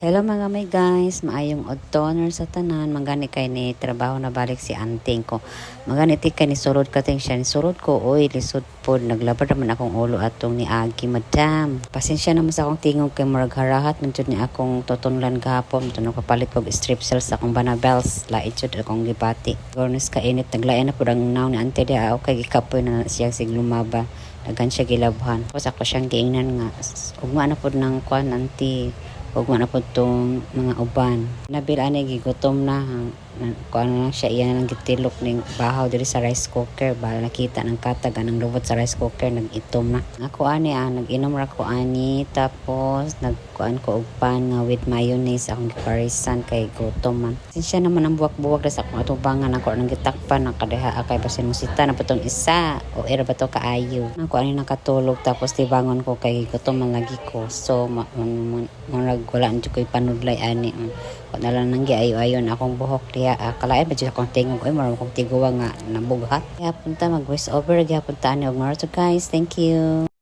Hello mga may guys, maayong odd-toner sa tanan, mangani kay ni trabaho na balik si anting ko. Mangani ti kay ni surod kating siya, ni surod ko, oy, lisod pod, naglabad naman akong ulo atong ni Agi, madam. Pasensya naman sa akong tingog kay marag harahat, manjud ni akong tutunlan gahapon, tunong kapalit kog strip cells sa akong banabels, lait jud akong gibati. Gornes ka init, naglayan na pod ang naw ni ante di ako kay gikapoy na siya siglumaba. Dagan siya gilabhan. Tapos ako siyang giingnan nga, ugma na pod ng kwan anti, ug na po itong mga uban. Nabilaan ay gigutom na. Kung ano lang siya, iyan lang gitilok ng bahaw diri sa rice cooker. Bala nakita ng kataga ng lubot sa rice cooker, nag-itom na. Ako ani, nag-inom ra ko ani. Tapos, nagkuan ko og pan nga with mayonnaise. Akong giparisan kay gutom man. Sinsya naman ang buwak-buwak sa akong atubangan. Ako nang gitakpan, nakadeha akay basin musita na patong isa. O era ba to kaayo. Ako ani nakatulog. Tapos tibangon ko kay gutom man lagi ko. So, wala ang ko'y panudlay ani. Kung nalang nang giayo-ayon akong buhok diya. Kalain ba dyan akong tingog. Ay, marami kong tiguwa nga nabughat. Kaya punta mag-voice over. Kaya punta ani og mga guys. Thank you.